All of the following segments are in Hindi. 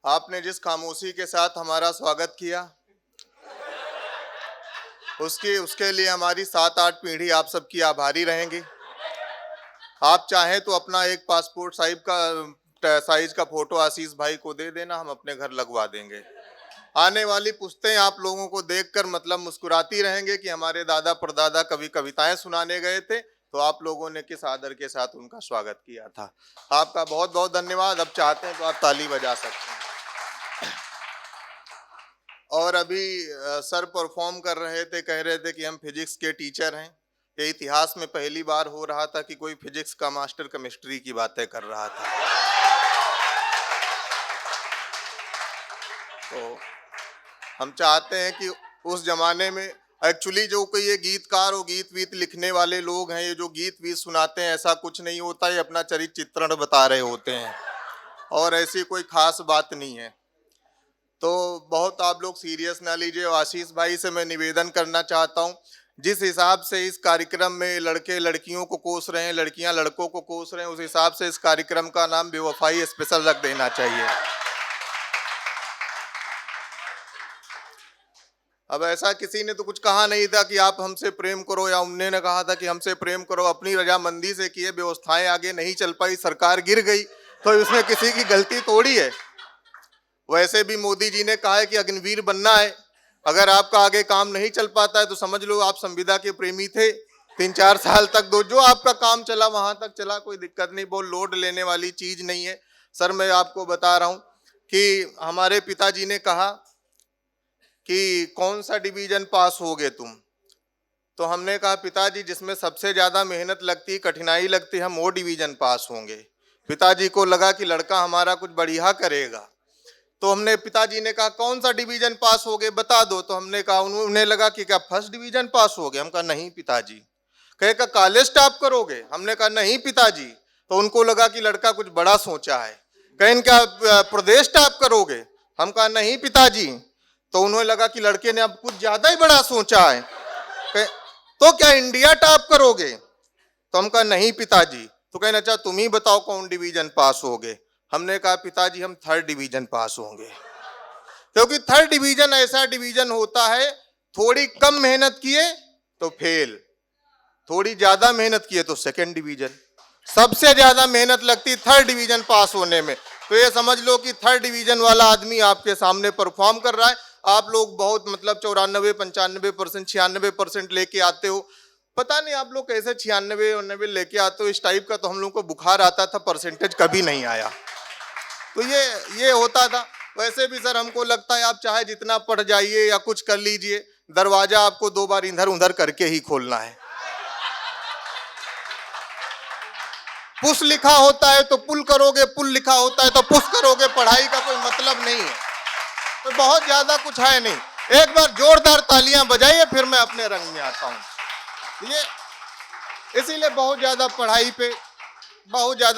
आपने जिस खामोशी के साथ हमारा स्वागत किया, उसके लिए हमारी 7-8 पीढ़ी आप सबकी आभारी रहेंगी। आप चाहें तो अपना एक पासपोर्ट साइज का फोटो आशीष भाई को दे देना, हम अपने घर लगवा देंगे। आने वाली पुश्तें आप लोगों को देखकर मतलब मुस्कुराती रहेंगे कि हमारे दादा परदादा कभी कविताएं सुनाने गए थे तो आप लोगों ने किस आदर के साथ उनका स्वागत किया था। आपका बहुत बहुत धन्यवाद। अब चाहते हैं तो आप ताली बजा सकते हैं। और अभी सर परफॉर्म कर रहे थे, कह रहे थे कि हम फिजिक्स के टीचर हैं। ये इतिहास में पहली बार हो रहा था कि कोई फिजिक्स का मास्टर केमिस्ट्री की बातें कर रहा था। तो हम चाहते हैं कि उस जमाने में एक्चुअली जो कोई ये गीतकार और गीत वीत लिखने वाले लोग हैं, ये जो गीत वीत सुनाते हैं, ऐसा कुछ नहीं होता, ये अपना चरित्र चित्रण बता रहे होते हैं और ऐसी कोई खास बात नहीं है। तो बहुत आप लोग सीरियस ना लीजिए। आशीष भाई से मैं निवेदन करना चाहता हूँ, जिस हिसाब से इस कार्यक्रम में लड़के लड़कियों को कोस रहे हैं, लड़कियां लड़कों को कोस रहे हैं, उस हिसाब से इस कार्यक्रम का नाम बेवफाई स्पेशल रख देना चाहिए। अब ऐसा किसी ने तो कुछ कहा नहीं था कि आप हमसे प्रेम करो, या उन्होंने कहा था कि हमसे प्रेम करो। अपनी रजामंदी से किए, व्यवस्थाएं आगे नहीं चल पाई, सरकार गिर गई, तो इसमें किसी की गलती थोड़ी है। वैसे भी मोदी जी ने कहा है कि अग्निवीर बनना है। अगर आपका आगे काम नहीं चल पाता है तो समझ लो आप संविदा के प्रेमी थे। 3-4 साल तक दो, जो आपका काम चला वहां तक चला, कोई दिक्कत नहीं, बहुत लोड लेने वाली चीज नहीं है। सर मैं आपको बता रहा हूं कि हमारे पिताजी ने कहा कि कौन सा डिवीजन पास होगे तुम, तो हमने कहा पिताजी जिसमें सबसे ज्यादा मेहनत लगती, कठिनाई लगती, हम वो डिवीजन पास होंगे। पिताजी को लगा कि लड़का हमारा कुछ बढ़िया करेगा, तो हमने पिताजी ने कहा कौन सा डिवीजन पास होगे बता दो, तो हमने कहा, उन्हें लगा कि क्या फर्स्ट डिवीजन पास हो गए, हम कहा नहीं पिताजी। कहे का कॉलेज टॉप करोगे, हमने कहा नहीं पिताजी। तो उनको लगा कि लड़का कुछ बड़ा सोचा है। कहें क्या प्रदेश टॉप करोगे, हम कहा नहीं पिताजी। तो उन्हें लगा कि लड़के ने अब कुछ ज्यादा ही बड़ा सोचा है। तो क्या इंडिया टॉप करोगे, तो हम कहा नहीं पिताजी। तो कहना अच्छा तुम ही बताओ कौन डिवीजन पास होगे, हमने कहा पिताजी हम 3rd डिवीजन पास होंगे, क्योंकि 3rd डिवीजन ऐसा डिवीजन होता है, थोड़ी कम मेहनत किए तो फेल, थोड़ी ज्यादा मेहनत किए तो 2nd डिवीजन, सबसे ज्यादा मेहनत लगती 3rd डिवीजन पास होने में। तो ये समझ लो कि 3rd डिवीजन वाला आदमी आपके सामने परफॉर्म कर रहा है। आप लोग बहुत मतलब 94-95%, 96% लेके आते हो। पता नहीं आप लोग कैसे 96-99 लेके आते हो, इस टाइप का तो हम लोग को बुखार आता था, परसेंटेज कभी नहीं आया। तो ये होता था। वैसे भी सर हमको लगता है आप चाहे जितना पढ़ जाइए या कुछ कर लीजिए, दरवाजा आपको 2 बार इधर उधर करके ही खोलना है। पुश लिखा होता है तो पुल करोगे, पुल लिखा होता है तो पुश करोगे, पढ़ाई का कोई मतलब नहीं है। तो बहुत ज्यादा कुछ है नहीं। एक बार जोरदार तालियां बजाइए, फिर मैं अपने रंग में आता हूं। ये इसीलिए बहुत ज्यादा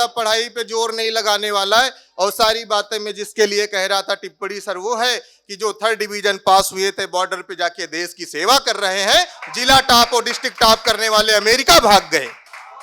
पढ़ाई पे जोर नहीं लगाने वाला है। और सारी बातें मैं जिसके लिए कह रहा था टिप्पणी सर, वो है कि जो 3rd डिवीजन पास हुए थे, बॉर्डर पे जाके देश की सेवा कर रहे हैं, जिला टॉप और डिस्ट्रिक्ट टॉप करने वाले अमेरिका भाग गए।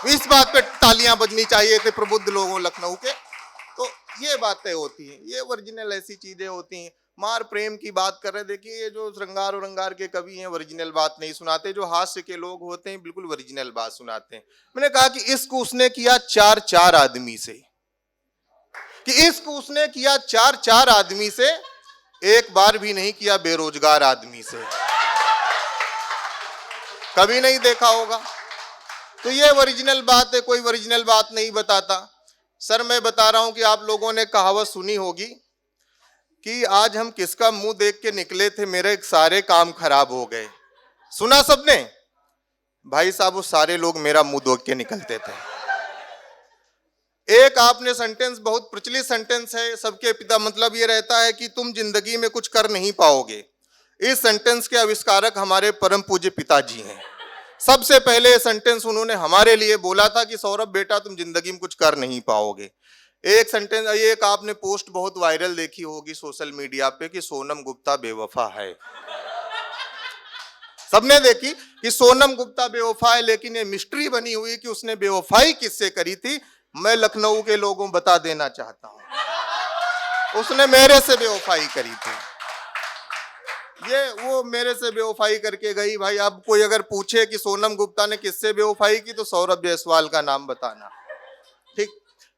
इस बात पे तालियां बजनी चाहिए थे प्रबुद्ध लोगों लखनऊ के। तो ये बातें होती हैं, ये ओरिजिनल ऐसी चीजें होती हैं। मार प्रेम की बात कर रहे, देखिए ये जो श्रृंगार और रंगार के कवि हैं ओरिजिनल बात नहीं सुनाते, जो हास्य के लोग होते हैं बिल्कुल ओरिजिनल बात सुनाते हैं। मैंने कहा कि इश्क उसने किया 4-4 आदमी से, कि इश्क उसने किया 4-4 आदमी से, एक बार भी नहीं किया बेरोजगार आदमी से। कभी नहीं देखा होगा। तो ये ओरिजिनल बात है, कोई ओरिजिनल बात नहीं बताता। सर मैं बता रहा हूं कि आप लोगों ने कहावत सुनी होगी कि आज हम किसका मुंह देख के निकले थे, मेरे सारे काम खराब हो गए। सुना सबने? भाई साहब वो सारे लोग मेरा मुंह देख के निकलते थे। एक आपने सेंटेंस, बहुत प्रचलित सेंटेंस है सबके पिता, मतलब ये रहता है कि तुम जिंदगी में कुछ कर नहीं पाओगे। इस सेंटेंस के आविष्कारक हमारे परम पूज्य पिताजी हैं। सबसे पहले ये सेंटेंस उन्होंने हमारे लिए बोला था कि सौरभ बेटा तुम जिंदगी में कुछ कर नहीं पाओगे। एक सेंटेंस, एक आपने पोस्ट बहुत वायरल देखी होगी सोशल मीडिया पे कि सोनम गुप्ता बेवफा है। सबने देखी कि सोनम गुप्ता बेवफा है, लेकिन ये मिस्ट्री बनी हुई कि उसने बेवफाई किससे करी थी। मैं लखनऊ के लोगों बता देना चाहता हूं, उसने मेरे से बेवफाई करी थी। ये वो मेरे से बेवफाई करके गई। भाई अब कोई अगर पूछे कि सोनम गुप्ता ने किससे बेवफाई की तो सौरभ जायसवाल का नाम बताना। ठीक,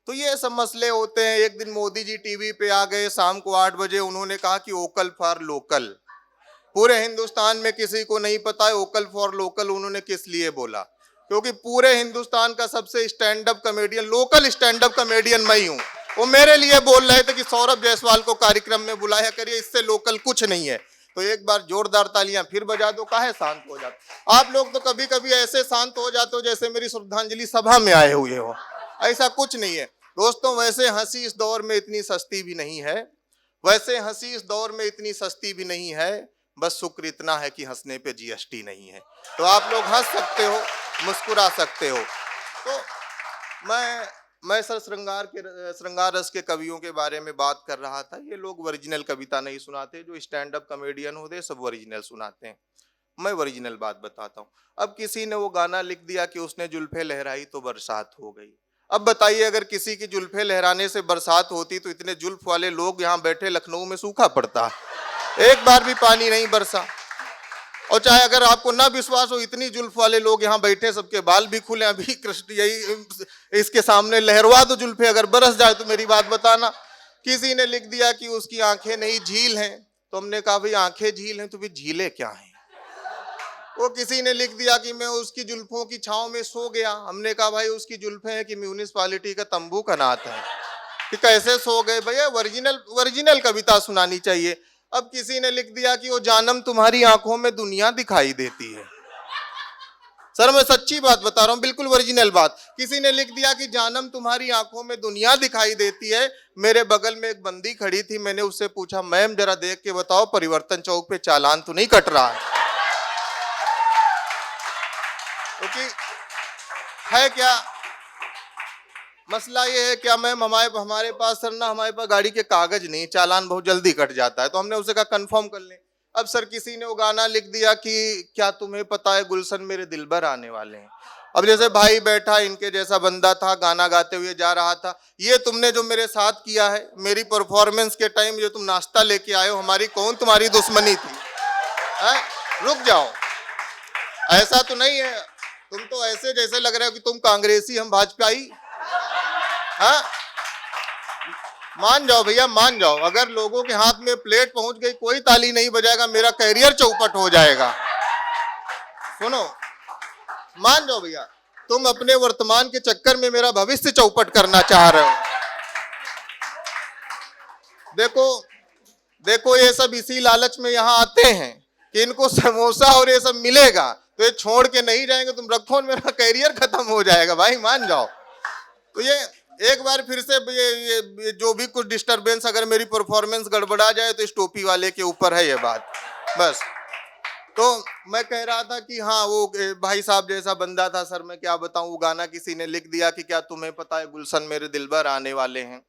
तो ये सब मसले होते हैं। एक दिन मोदी जी टीवी पे आ गए शाम को 8 बजे, उन्होंने कहा कि वोकल फॉर लोकल। पूरे हिंदुस्तान में किसी को नहीं पता है वोकल फॉर लोकल उन्होंने किस लिए बोला, क्योंकि पूरे हिंदुस्तान का सबसे stand up comedian, local stand up comedian मैं ही हूं। वो मेरे लिए बोल रहे थे कि सौरभ जायसवाल को कार्यक्रम में बुलाया करिए, इससे लोकल कुछ नहीं है। तो एक बार जोरदार तालियां फिर बजा दो, काहे शांत हो जाते आप लोग। तो कभी कभी ऐसे शांत हो जाते हो जैसे मेरी श्रद्धांजलि सभा में आए हुए हो। ऐसा कुछ नहीं है दोस्तों। वैसे हंसी इस दौर में इतनी सस्ती भी नहीं है, वैसे हंसी इस दौर में इतनी सस्ती भी नहीं है। बस शुक्र इतना है कि हंसने पे जीएसटी नहीं है, तो आप लोग हंस सकते हो, मुस्कुरा सकते हो। तो मैं सर श्रृंगार रस के कवियों के बारे में बात कर रहा था। ये लोग ओरिजिनल कविता नहीं सुनाते, जो स्टैंड अप कॉमेडियन होते सब ओरिजिनल सुनाते हैं। मैं ओरिजिनल बात बताता हूँ। अब किसी ने वो गाना लिख दिया कि उसने जुल्फे लहराई तो बरसात हो गई। अब बताइए अगर किसी की जुल्फे लहराने से बरसात होती तो इतने जुल्फ वाले लोग यहाँ बैठे लखनऊ में सूखा पड़ता, एक बार भी पानी नहीं बरसा। और चाहे अगर आपको ना विश्वास हो, इतनी जुल्फ वाले लोग यहाँ बैठे, सबके बाल भी खुले, अभी कृष्ण यही इसके सामने लहरवा दो जुल्फे, अगर बरस जाए तो मेरी बात बताना। किसी ने लिख दिया कि उसकी आंखें नहीं झील हैं, तो हमने कहा भाई आंखें झील हैं तो फिर झीलें क्या हैं। वो किसी ने लिख दिया कि मैं उसकी जुल्फों की छांव में सो गया, हमने कहा भाई उसकी जुल्फें हैं कि म्यूनिसिपालिटी का तंबू का नात है, कि कैसे सो गए। भैया ओरिजिनल कविता सुनानी चाहिए। अब किसी ने लिख दिया कि वो जानम तुम्हारी आंखों में दुनिया दिखाई देती है। सर मैं सच्ची बात बता रहा हूं, बिल्कुल ओरिजिनल बात। किसी ने लिख दिया कि जानम तुम्हारी आंखों में दुनिया दिखाई देती है। मेरे बगल में एक बंदी खड़ी थी, मैंने उससे पूछा मैम जरा देख के बताओ परिवर्तन चौक पे चालान तो नहीं कट रहा है। क्योंकि है क्या मसला, ये है क्या मैम हमारे पास सर ना हमारे पास गाड़ी के कागज नहीं, चालान बहुत जल्दी कट जाता है। तो हमने उसे कहा कंफर्म कर लें। अब सर किसी ने वो गाना लिख दिया कि क्या तुम्हें पता है गुलशन मेरे दिलबर आने वाले हैं। अब जैसे भाई बैठा इनके जैसा बंदा था, गाना गाते हुए जा रहा था, ये तुमने जो मेरे साथ किया है, मेरी परफॉर्मेंस के टाइम जो तुम नाश्ता लेके आए हो, हमारी कौन तुम्हारी दुश्मनी थी है? रुक जाओ, ऐसा तो नहीं है। तुम तो ऐसे जैसे लग रहा है कि तुम कांग्रेसी हम भाजपाई। हाँ मान जाओ भैया, मान जाओ। अगर लोगों के हाथ में प्लेट पहुंच गई, कोई ताली नहीं बजाएगा, मेरा कैरियर चौपट हो जाएगा। सुनो, मान जाओ भैया, तुम अपने वर्तमान के चक्कर में मेरा भविष्य चौपट करना चाह रहे हो। देखो ये सब इसी लालच में यहाँ आते हैं कि इनको समोसा और ये सब मिलेगा, तो ये छोड़ के नहीं जाएंगे। तुम रखो, मेरा कैरियर खत्म हो जाएगा भाई, मान जाओ। तो ये एक बार फिर से ये जो भी कुछ डिस्टरबेंस, अगर मेरी परफॉर्मेंस गड़बड़ा जाए तो इस टोपी वाले के ऊपर है ये बात, बस। तो मैं कह रहा था कि हाँ वो भाई साहब जैसा बंदा था सर, मैं क्या बताऊं। वो गाना किसी ने लिख दिया कि क्या तुम्हें पता है गुलशन मेरे दिलबर आने वाले हैं।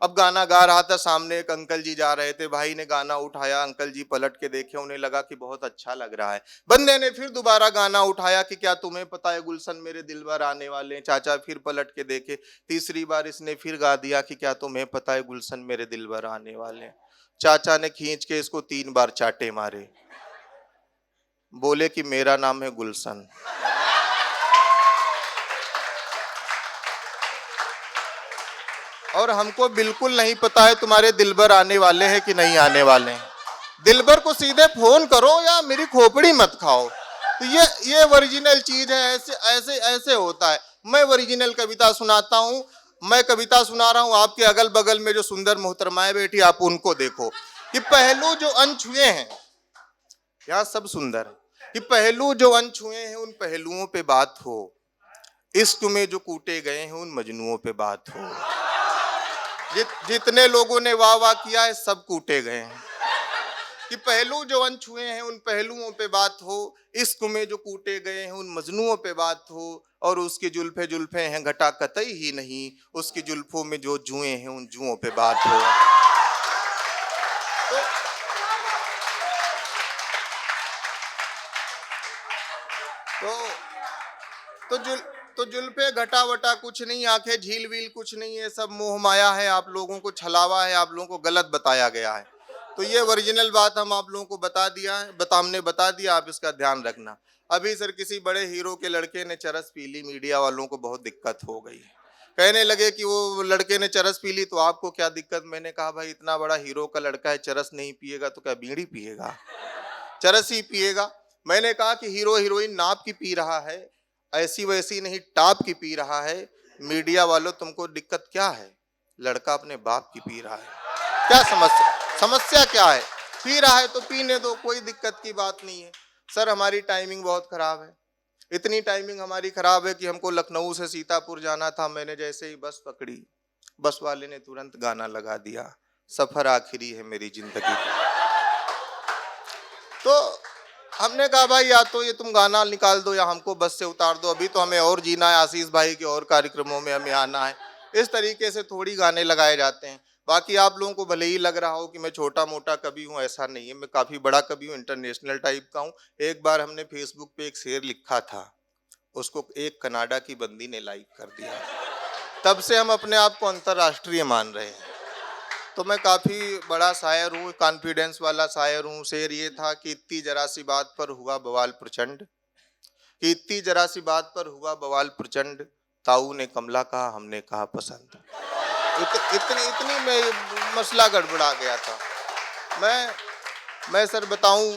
अब गाना गा रहा था, सामने एक अंकल जी जा रहे थे, भाई ने गाना उठाया, अंकल जी पलट के देखे, उन्हें लगा कि बहुत अच्छा लग रहा है। बंदे ने फिर दोबारा गाना उठाया कि क्या तुम्हें पता है गुलशन मेरे दिलबर आने वाले हैं। चाचा फिर पलट के देखे, तीसरी बार इसने फिर गा दिया कि क्या तुम्हें पता है गुलशन मेरे दिलबर आने वाले हैं। चाचा ने खींच के इसको 3 बार चाटे मारे, बोले कि मेरा नाम है गुलशन। और हमको बिल्कुल नहीं पता है तुम्हारे दिलबर आने वाले हैं कि नहीं आने वाले हैं। दिलबर को सीधे फोन करो या मेरी खोपड़ी मत खाओ। तो ये ओरिजिनल चीज है, ऐसे ऐसे ऐसे होता है। मैं ओरिजिनल कविता सुनाता हूँ, मैं कविता सुना रहा हूँ। आपके अगल बगल में जो सुंदर मोहतरमाएं बैठी, आप उनको देखो कि पहलू जो अनछुए हैं, यहाँ सब सुंदर है, कि पहलू जो अनछुए हैं उन पहलुओं पे बात हो, इश्क में जो कूटे गए हैं उन मजनुओं पे बात हो। जितने लोगों ने वाह वाह किया है सब कूटे गए हैं। कि पहलू जो अनछुए हैं उन पहलुओं पे बात हो, इश्क में जो कूटे गए हैं उन मजनुओं पे बात हो। और उसकी जुल्फे जुल्फे हैं घटा कतई ही नहीं, उसकी जुल्फों में जो जुएं हैं उन जुओं पे बात हो। तो तो जुल्फे घटा वटा कुछ नहीं, आंखें झील वील कुछ नहीं है, सब मोह माया है, आप लोगों को छलावा है, आप लोगों को गलत बताया गया है। तो ये ओरिजिनल बात हम आप लोगों को बता दिया है, हमने बता दिया, आप इसका ध्यान रखना। अभी सर किसी बड़े हीरो के लड़के ने चरस पी ली, मीडिया वालों को बहुत दिक्कत हो गई, कहने लगे कि वो लड़के ने चरस पी ली तो आपको क्या दिक्कत। मैंने कहा भाई इतना बड़ा हीरो का लड़का है, चरस नहीं पिएगा तो क्या बीड़ी पिएगा, चरस ही पिएगा। मैंने कहा कि हीरो हीरोइन नाप की पी रहा है, ऐसी वैसी नहीं टाप की पी रहा है, मीडिया वालों तुमको दिक्कत क्या है, लड़का अपने बाप की पी रहा है, क्या समस्या क्या है, पी रहा है तो पीने दो, कोई दिक्कत की बात नहीं है। सर हमारी टाइमिंग बहुत खराब है, इतनी टाइमिंग हमारी खराब है कि हमको लखनऊ से सीतापुर जाना था, मैंने जैसे ही बस पकड़ी, बस वाले ने तुरंत गाना लगा दिया, सफर आखिरी है मेरी जिंदगी का। तो हमने कहा भाई या तो ये तुम गाना निकाल दो या हमको बस से उतार दो, अभी तो हमें और जीना है, आशीष भाई के और कार्यक्रमों में हमें आना है। इस तरीके से थोड़ी गाने लगाए जाते हैं। बाकी आप लोगों को भले ही लग रहा हो कि मैं छोटा मोटा कवि हूँ, ऐसा नहीं है, मैं काफ़ी बड़ा कवि हूँ, इंटरनेशनल टाइप का हूँ। एक बार हमने फेसबुक पे एक शेर लिखा था, उसको एक कनाडा की बंदी ने लाइक कर दिया, तब से हम अपने आप को अंतर्राष्ट्रीय मान रहे हैं। तो मैं काफ़ी बड़ा शायर हूँ, कॉन्फिडेंस वाला शायर हूँ। शेर ये था कि इतनी जरा सी बात पर हुआ बवाल प्रचंड, कि इतनी जरा सी बात पर हुआ बवाल प्रचंड, ताऊ ने कमला कहा हमने कहा पसंद। इतनी में मसला गड़बड़ा गया था। मैं सर बताऊं,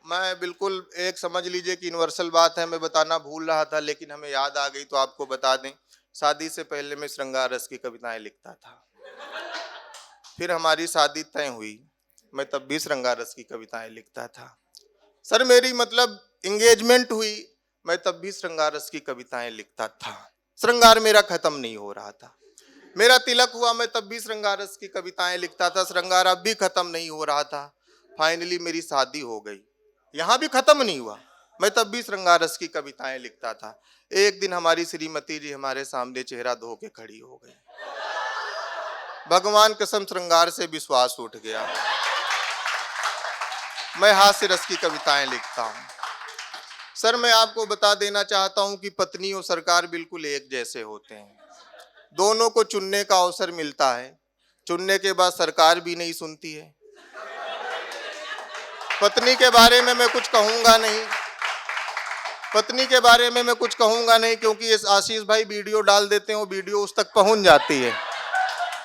मैं बिल्कुल एक समझ लीजिए कि यूनिवर्सल बात है, मैं बताना भूल रहा था लेकिन हमें याद आ गई तो आपको बता दें। शादी से पहले मैं श्रृंगार रस की कविताएं लिखता था, फिर हमारी शादी तय हुई, मैं तब भी श्रृंगार रस की कविताएं लिखता था। सर मेरी मतलब इंगेजमेंट हुई, मैं तब भी श्रृंगार रस की कविताएं लिखता था। श्रृंगार मेरा खत्म नहीं हो रहा था। मेरा तिलक हुआ, मैं तब भी श्रृंगार रस की कविताएं लिखता था। श्रृंगार अब भी खत्म नहीं हो रहा था। फाइनली मेरी शादी हो गई, यहाँ भी खत्म नहीं हुआ, मैं तब भी श्रृंगार रस की कविताएं लिखता था। एक दिन हमारी श्रीमती जी हमारे सामने चेहरा धो के खड़ी हो गई। भगवान कसम श्रृंगार से विश्वास उठ गया। मैं हास्य रस की कविताएं लिखता हूँ। सर मैं आपको बता देना चाहता हूँ कि पत्नी और सरकार बिल्कुल एक जैसे होते हैं। दोनों को चुनने का अवसर मिलता है, चुनने के बाद सरकार भी नहीं सुनती है। पत्नी के बारे में मैं कुछ कहूँगा नहीं, पत्नी के बारे में मैं कुछ कहूँगा नहीं, क्योंकि इस आशीष भाई वीडियो डाल देते हैं, वो वीडियो उस तक पहुँच जाती है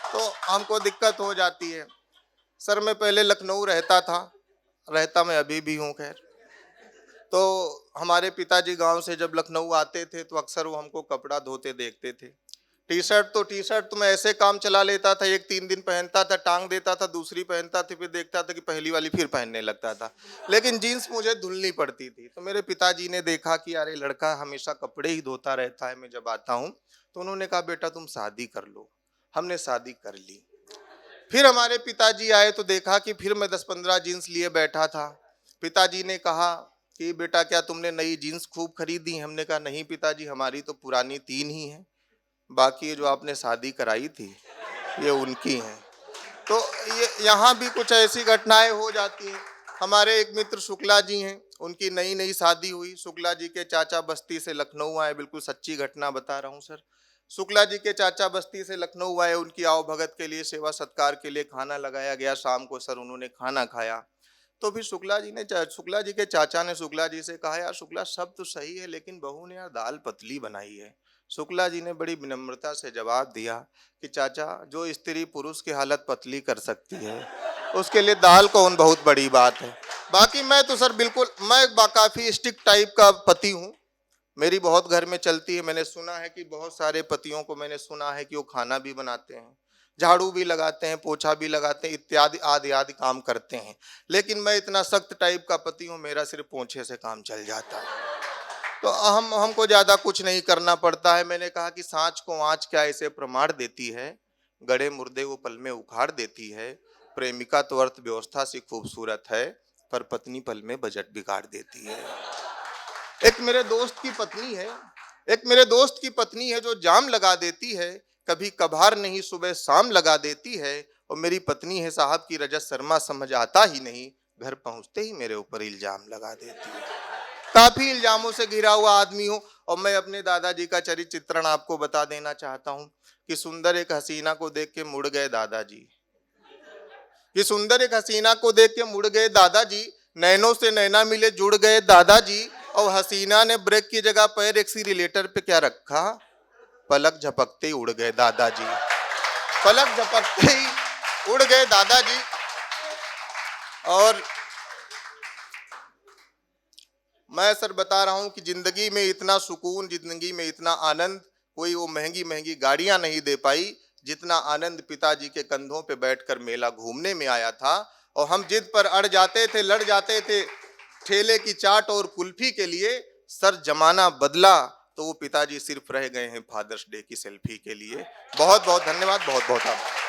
तो हमको दिक्कत हो जाती है। सर मैं पहले लखनऊ रहता था, रहता मैं अभी भी हूँ खैर। तो हमारे पिताजी गांव से जब लखनऊ आते थे तो अक्सर वो हमको कपड़ा धोते देखते थे। टी शर्ट तो मैं ऐसे काम चला लेता था, एक 3 दिन पहनता था, टांग देता था, दूसरी पहनता था, फिर देखता था कि पहली वाली फिर पहनने लगता था। लेकिन जीन्स मुझे धुलनी पड़ती थी। तो मेरे पिताजी ने देखा कि अरे लड़का हमेशा कपड़े ही धोता रहता है, मैं जब आता हूँ, तो उन्होंने कहा बेटा तुम शादी कर लो। हमने शादी कर ली। फिर हमारे पिताजी आए तो देखा कि फिर मैं 10-15 जीन्स लिए बैठा था। पिताजी ने कहा कि बेटा क्या तुमने नई जीन्स खूब खरीदी? हमने कहा नहीं पिताजी, हमारी तो पुरानी 3 ही हैं, बाकी ये जो आपने शादी कराई थी ये उनकी हैं। तो ये यहाँ भी कुछ ऐसी घटनाएं हो जाती हैं। हमारे एक मित्र शुक्ला जी हैं, उनकी नई नई शादी हुई। शुक्ला जी के चाचा बस्ती से लखनऊ आए, बिल्कुल सच्ची घटना बता रहा हूँ सर। शुक्ला जी के चाचा बस्ती से लखनऊ आए, उनकी आओ भगत के लिए, सेवा सत्कार के लिए खाना लगाया गया। शाम को सर उन्होंने खाना खाया तो फिर शुक्ला जी के चाचा ने शुक्ला जी से कहा यार शुक्ला सब तो सही है लेकिन बहू ने यार दाल पतली बनाई है। शुक्ला जी ने बड़ी विनम्रता से जवाब दिया कि चाचा जो स्त्री पुरुष की हालत पतली कर सकती है उसके लिए दाल कौन बहुत बड़ी बात है। बाकी मैं तो सर बिल्कुल मैं काफ़ी स्ट्रिक्ट टाइप का पति हूँ, मेरी बहुत घर में चलती है। मैंने सुना है कि बहुत सारे पतियों को मैंने सुना है कि वो खाना भी बनाते हैं, झाड़ू भी लगाते हैं, पोछा भी लगाते हैं, इत्यादि आदि आदि काम करते हैं। लेकिन मैं इतना सख्त टाइप का पति हूँ, मेरा सिर्फ पोछे से काम चल जाता है। तो हमको ज़्यादा कुछ नहीं करना पड़ता है। मैंने कहा कि सांच को आँच क्या इसे प्रमाण देती है, गड़े मुर्दे वो पल में उखाड़ देती है। प्रेमिका तो अर्थव्यवस्था से खूबसूरत है पर पत्नी पल में बजट बिगाड़ देती है। एक मेरे दोस्त की पत्नी है जो जाम लगा देती है, कभी कभार नहीं सुबह शाम लगा देती है। और मेरी पत्नी है साहब की रजत शर्मा, समझ आता ही नहीं, घर पहुंचते ही मेरे ऊपर इल्जाम लगा देती है। काफी इल्जामों से घिरा हुआ आदमी हूं। और मैं अपने दादाजी का चरित्र चित्रण आपको बता देना चाहता हूं कि सुंदर एक हसीना को देख के मुड़ गए दादाजी। ये सुंदर एक हसीना को देख के मुड़ गए दादाजी, नैनों से नैना मिले जुड़ गए दादाजी। और हसीना ने ब्रेक की जगह पैर एक्सीलरेटर पे क्या रखा, पलक झपकते ही उड़ गए दादाजी। पलक झपकते ही उड़ गए दादाजी। और मैं सर बता रहा हूं कि जिंदगी में इतना सुकून, जिंदगी में इतना आनंद कोई वो महंगी महंगी गाड़ियां नहीं दे पाई जितना आनंद पिताजी के कंधों पे बैठकर मेला घूमने में आया था। और हम जिद पर अड़ जाते थे, लड़ जाते थे ठेले की चाट और कुल्फी के लिए। सर जमाना बदला तो वो पिताजी सिर्फ रह गए हैं फादर्स डे की सेल्फी के लिए। बहुत बहुत धन्यवाद, बहुत बहुत आभार।